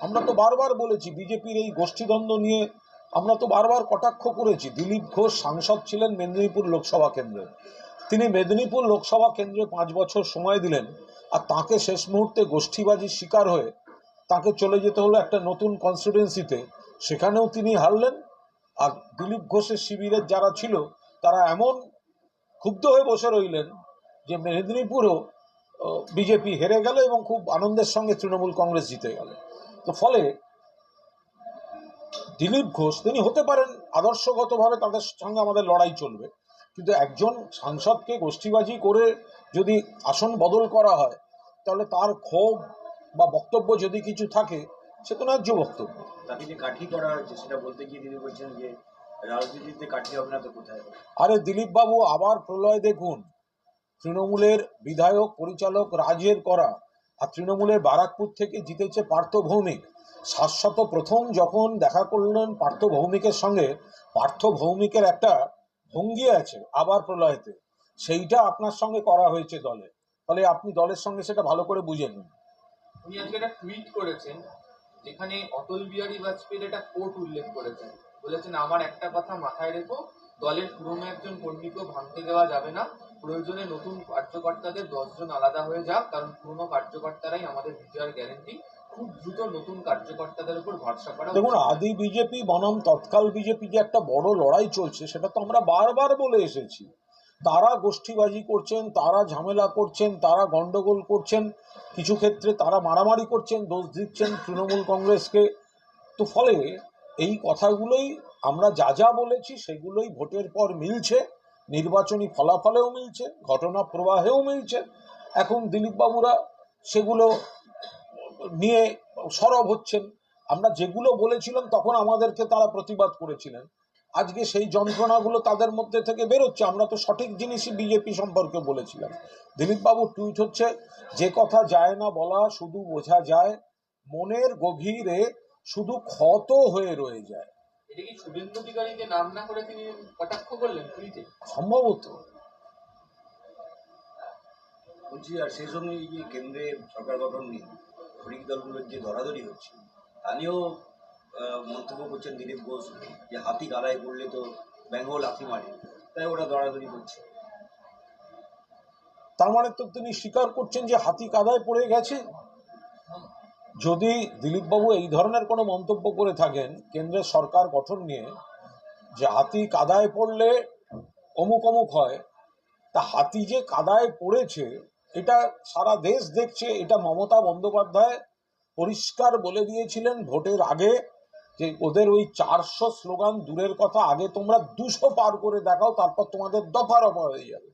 আমরা তো বারবার বলেছি বিজেপির এই গোষ্ঠীদ্বন্দ্ব নিয়ে, আমরা তো বারবার কটাক্ষ করেছি। দিলীপ ঘোষ সাংসদ ছিলেন মেদিনীপুর লোকসভা কেন্দ্রে, তিনি মেদিনীপুর লোকসভা কেন্দ্রে 5 বছর সময় দিলেন, আর তাকে শেষ মুহূর্তে গোষ্ঠীবাজির শিকার হয়ে তাকে চলে যেতে হলো একটা নতুন কনস্টিটুয়েন্সিতে, সেখানেও তিনি হারলেন। আর দিলীপ ঘোষের শিবিরের যারা ছিল তারা এমন ক্ষুব্ধ হয়ে বসে রইলেন যে মেদিনীপুরও বিজেপি হেরে গেল এবং খুব আনন্দের সঙ্গে তৃণমূল কংগ্রেস জিতে গেল। তো ফলে দিলীপ ঘোষ তিনি হতে পারেন আদর্শগতভাবে তাদের সঙ্গে আমাদের লড়াই চলবে, কিন্তু একজন সাংসদকে গোষ্ঠীবাজি করে যদি আসন বদল করা হয় তাহলে তার ক্ষোভ বা বক্তব্য যদি কিছু থাকে সে তো ন্যায্য বক্তব্য। তাকে যে কাঠি করা হয়েছে সেটা বলতে গিয়ে তিনি বলছেন যে রাজনীতিতে কাঠি হবে না তো কোথায় হবে। আরে দিলীপ বাবু আবার প্রলয় দেখুন, তৃণমূলের বিধায়ক পরিচালক রাজের করা, আর তৃণমূলের বারাকপুর থেকে জিতেছে পার্থ ভৌমিক। শাশ্বত প্রথম যখন দেখা করলেন পার্থ ভৌমিকের সঙ্গে, পার্থ ভৌমিকের একটা ভঙ্গি আছে আবার প্রলয়তে, সেইটা আপনার সঙ্গে করা হয়েছে দলে, ফলে আপনি দলের সঙ্গে সেটা ভালো করে বুঝে নিন। উনি আজকে একটা টুইট করেছেন যেখানে অটল বিহারী বাজপেয়ীর একটা কোট উল্লেখ করেছেন, বলেছেন আমার একটা কথা মাথায় রেখো, দলের পুরনো একজন কর্মীকেও ভাঙতে দেওয়া যাবে না, প্রয়োজনে নতুন কার্যকর্তাদের 10 জন আলাদা হয়ে যাক, কারণ পুরনো কার্যকর্তারাই আমাদের বিজয়ের গ্যারেন্টি, খুব দ্রুত নতুন কার্যকর্তাদের উপর ভরসা করা। দেখুন, আদি বিজেপি বনাম তৎকাল বিজেপি যে একটা বড় লড়াই চলছে সেটা তো আমরা বারবার বলে এসেছি। তারা গোষ্ঠীবাজি করছেন, তারা ঝামেলা করছেন, তারা গন্ডগোল করছেন, কিছু ক্ষেত্রে তারা মারামারি করছেন, দোষ দিচ্ছেন তৃণমূল কংগ্রেসকে। তো ফলে এই কথাগুলোই আমরা যা যা বলেছি সেগুলোই ভোটের পর মিলছে, নির্বাচনী ফলাফলেও মিলছে, ঘটনা প্রবাহেও মিলছে। এখন দিলীপবাবুরা সেগুলো নিয়ে সরব হচ্ছেন। আমরা যেগুলো বলেছিলাম তখন আমাদেরকে তারা প্রতিবাদ করেছিলেন, আজকে সেই যন্ত্রণাগুলো তাদের মধ্যে থেকে বেরোচ্ছে। আমরা তো সঠিক জিনিসই বিজেপি সম্পর্কে বলেছিলাম। দিলীপবাবুর টুইট হচ্ছে, যে কথা যায় না বলা শুধু বোঝা যায়, মনের গভীরে শুধু ক্ষত হয়ে রয়ে যায়। এটা কি শুভেন্দু অধিকারীকে নাম না করে তিনি কটাক্ষ করলেন টুইটে? সম্ভবত। বলছি, আর সেই সঙ্গে এই যে কেন্দ্রে সরকার গঠন নিয়ে শরিক দলগুলোর যে ধরাধরি হচ্ছে তা নিয়েও মন্তব্য করছেন দিলীপ ঘোষ, যে হাতি গালায় পড়লে তো বেঙ্গল লাথি মারে, তাই ওরা দরাদরি করছে। তার মানে তো তিনি স্বীকার করছেন যে হাতি কাদায় পড়ে গেছে। যদি দিলীপবাবু এই ধরনের কোনো মন্তব্য করে থাকেন কেন্দ্রের সরকার গঠন নিয়ে, যে হাতি কাদায় পড়লে অমুক অমুক হয়, তা হাতি যে কাদায় পড়েছে এটা সারা দেশ দেখছে। এটা মমতা বন্দ্যোপাধ্যায় পরিষ্কার বলে দিয়েছিলেন ভোটের আগে, যে ওদের ওই 400 স্লোগান দূরের কথা, আগে তোমরা 200 পার করে দেখাও, তারপর তোমাদের দফা রফা হয়ে যাবে।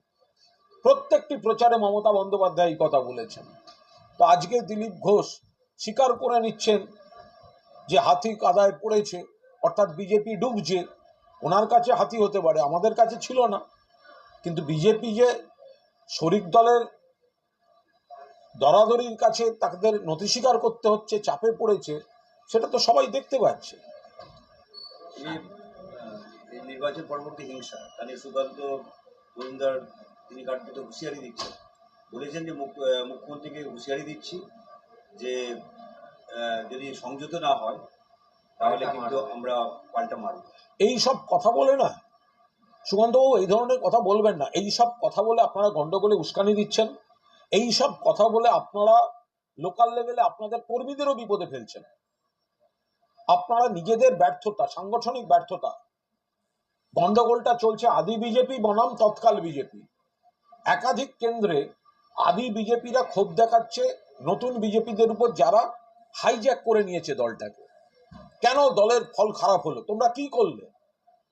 প্রত্যেকটি প্রচারে মমতা বন্দ্যোপাধ্যায় এই কথা বলেছেন। তো আজকে দিলীপ ঘোষ স্বীকার করে নিচ্ছেন যে হাতি কাদায় পড়েছে, অর্থাৎ বিজেপি ডুবছে। ওনার কাছে হাতি হতে পারে, আমাদের কাছে ছিল না, কিন্তু বিজেপি যে শরিক দলের দরাদরির কাছে তাদের নথি স্বীকার করতে হচ্ছে, চাপে পড়েছে, সেটা তো সবাই দেখতে পাচ্ছে। এই নির্বাচন পরবর্তী হিংসা তা নিয়ে সুকান্ত মজুমদার তিনি কার্যত হুঁশিয়ারি দিচ্ছেন, বলেছেন যে মুখ্যমন্ত্রীকে হুঁশিয়ারি দিচ্ছি যে যদি সংযত না হয় তাহলে কিন্তু আমরা পাল্টা মারব। এই সব কথা বলে না সুকান্তবাবু, এই ধরনের কথা বলবেন না। এই সব কথা বলে আপনারা গন্ডগোলে উস্কানি দিচ্ছেন, এই সব কথা বলে আপনারা লোকাল লেভেলে আপনাদের কর্মীদেরও বিপদে ফেলছেন। আপনারা নিজেদের ব্যর্থতা, সাংগঠনিক ব্যর্থতা, গন্ডগোলটা চলছে আদি বিজেপি বনাম তৎকাল বিজেপি। একাধিক কেন্দ্রে আদি বিজেপিরা ক্ষোভ দেখাচ্ছে নতুন বিজেপিদের উপর, যারা হাইজ্যাক করে নিয়েছে দলটাকে। কেন দলের ফল খারাপ হলো, তোমরা কি করলে?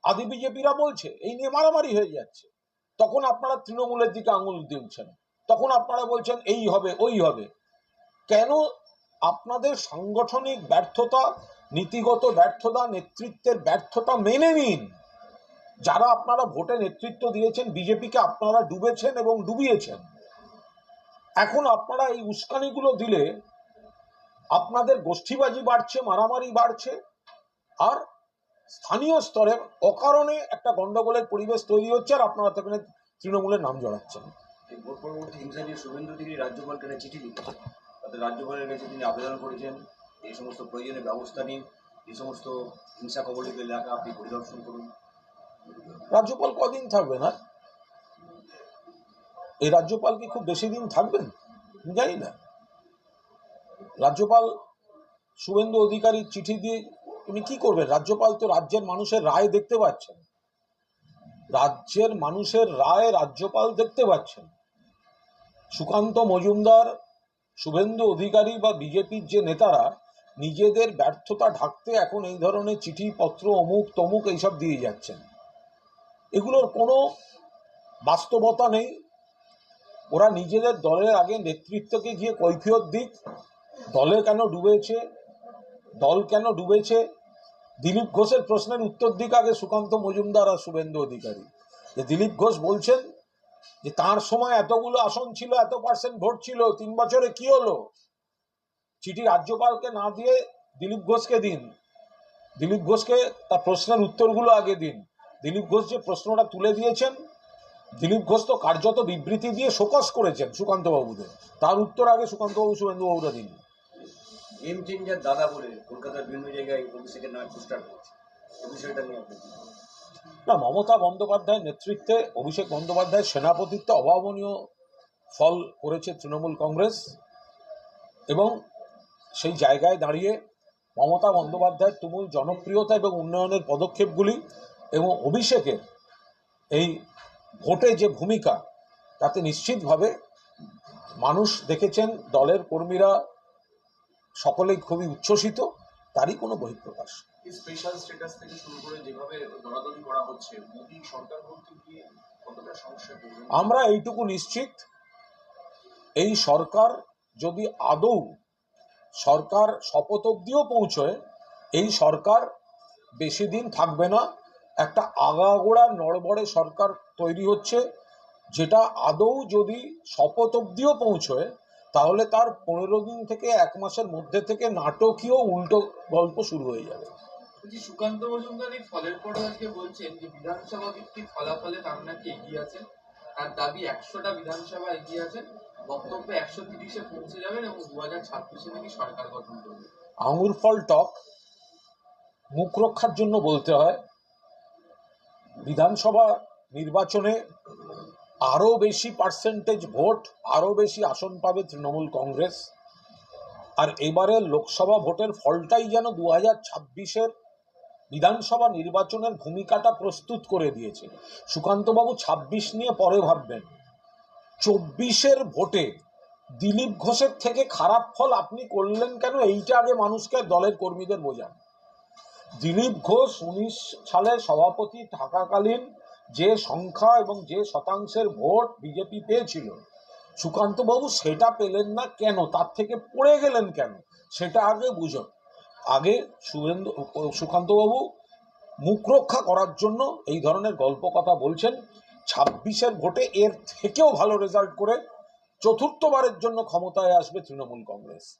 আদি বিজেপিরা বলছে, এই নিয়ে মারামারি হয়ে যাচ্ছে। তখন আপনারা তৃণমূলের দিকে আঙুল দিচ্ছেন, তখন আপনারা বলছেন এই হবে ওই হবে। কেন? আপনাদের সাংগঠনিক ব্যর্থতা, নীতিগত ব্যর্থতা, নেতৃত্বের ব্যর্থতা মেনে নিন। যারা আপনারা ভোটে নেতৃত্ব দিয়েছেন বিজেপিকে, আপনারা ডুবেছেন এবং ডুবিয়েছেন। এখন আপনারা এই উস্কানিগুলো দিলে আপনাদের গোষ্ঠীবাজি বাড়ছে, মারামারি বাড়ছে, আর স্থানীয় স্তরে অকারণে একটা গন্ডগোলের পরিবেশ তৈরি হচ্ছে, আর আপনারা সেখানে তৃণমূলের নাম জড়াচ্ছেন। এই ভোট পরবর্তী হিংসা নিয়ে শুভেন্দু তিনি রাজ্যপালকে চিঠি লিখেছেন, তাদের রাজ্যপালের কাছে তিনি আবেদন করেছেন এই সমস্ত প্রয়োজনীয় ব্যবস্থা নিন, এই সমস্ত হিংসা কবলিত এলাকা আপনি পরিদর্শন করুন। রাজ্যপাল কদিন থাকবে না? এই রাজ্যপাল কি খুব বেশি দিন থাকবেন? জানি না। রাজ্যপাল শুভেন্দু অধিকারীর চিঠি দিয়ে উনি কি করবেন? রাজ্যপাল তো রাজ্যের মানুষের রায় দেখতে পাচ্ছেন, রাজ্যের মানুষের রায় রাজ্যপাল দেখতে পাচ্ছেন। সুকান্ত মজুমদার, শুভেন্দু অধিকারী বা বিজেপির যে নেতারা নিজেদের ব্যর্থতা ঢাকতে এখন এই ধরনের চিঠিপত্র অমুক তমুক এইসব দিয়ে যাচ্ছেন, এগুলোর কোনো বাস্তবতা নেই। ওরা নিজেদের দলের আগে নেতৃত্বকে গিয়ে কৈফিয়ত দিক, দলে কেন ডুবেছে, দল কেন ডুবেছে। দিলীপ ঘোষের প্রশ্নের উত্তর দিক আগে সুকান্ত মজুমদার আর শুভেন্দু অধিকারী। যে দিলীপ ঘোষ বলছেন যে তার সময় এতগুলো আসন ছিল, এত পার্সেন্ট ভোট ছিল, 3 বছরে কি হলো? চিঠি রাজ্যপালকে না দিয়ে দিলীপ ঘোষকে দিন, দিলীপ ঘোষকে তার প্রশ্নের উত্তরগুলো আগে দিন। দিলীপ ঘোষ যে প্রশ্নটা তুলে দিয়েছেন, দিলীপ ঘোষ তো কার্যত বিবৃতি দিয়ে শোকজ করেছেন সুকান্ত বাবুদের, তার উত্তর আগে সুকান্ত বাবু শুভেন্দু বাবুরা দিন। গেম চেঞ্জার দাদা বলে কলকাতার বিভিন্ন জায়গায় অভিষেকের নামে পোস্টার করছে, এই বিষয়টা নিয়ে আপনি কি বলবেন? না, মমতা বন্দ্যোপাধ্যায়ের নেতৃত্বে অভিষেক বন্দ্যোপাধ্যায়ের সেনাপতিত্বে অভাবনীয় ফল করেছে তৃণমূল কংগ্রেস, এবং সেই জায়গায় দাঁড়িয়ে মমতা বন্দ্যোপাধ্যায়ের তুমুল জনপ্রিয়তা এবং উন্নয়নের পদক্ষেপগুলি এবং অভিষেকের এই ভোটে যে ভূমিকা, তাতে নিশ্চিতভাবে মানুষ দেখেছেন, দলের কর্মীরা সকলেই খুবই উচ্ছ্বসিত, তারই কোনো বহিঃপ্রকাশ। স্পেশাল স্ট্যাটাস থেকে শুরু করে যেভাবে দরাদরি করা হচ্ছে, মোদী সরকার বলতে গিয়ে কতটা সমস্যা করবে? আমরা এইটুকু নিশ্চিত, এই সরকার যদি আদৌ সরকার শপথ অবধিও পৌঁছয়, এই সরকার বেশি দিন থাকবে না। একটা আগাগোড়া নড়বড়ে সরকার তৈরি হচ্ছে, যেটা আদৌ যদি শপথ অবধিও পৌঁছয়, তাহলে তার 15 দিন থেকে 1 মাসের মধ্যে থেকে নাটকীয় উল্টো গল্প শুরু হয়ে যাবে। সুকান্ত মজুমদার এই ফলের পরে আজকে বলছেন যে বিধানসভা ভিত্তিক ফলাফলে তার নাকি এগিয়ে আছেন, তার দাবি 100টা বিধানসভা এগিয়ে আছেন, বক্তব্য 130-এ পৌঁছে যাবেন এবং 2026-এ নাকি সরকার গঠন করবে। আঙুর ফল টক, মুখ রক্ষার জন্য বলতে হয়। বিধানসভা নির্বাচনে আরো বেশি পার্সেন্টেজ ভোট, আরো বেশি আসন পাবে তৃণমূল কংগ্রেস। আর এবারের লোকসভা ভোটের ফলটাই যেন 2026-এর বিধানসভা নির্বাচনের ভূমিকাটা প্রস্তুত করে দিয়েছে। সুকান্তবাবু 26 নিয়ে পরে ভাববেন, 24-এর ভোটে দিলীপ ঘোষের থেকে খারাপ ফল আপনি করলেন কেন, এইটা আগে মানুষকে, দলের কর্মীদের বোঝান। দিলীপ ঘোষ 19 সালে সভাপতি থাকাকালীন যে সংখ্যা এবং যে শতাংশের ভোট বিজেপি পেয়েছিল, সুকান্তবাবু সেটা পেলেন না কেন, তার থেকে পড়ে গেলেন কেন, সেটা আগে বুঝুন। আগে সুকান্তবাবু মুখ রক্ষা করার জন্য এই ধরনের গল্প কথা বলছেন। 26-এর ভোটে এর থেকেও ভালো রেজাল্ট করে 4র্থবারের জন্য ক্ষমতায় আসবে তৃণমূল কংগ্রেস।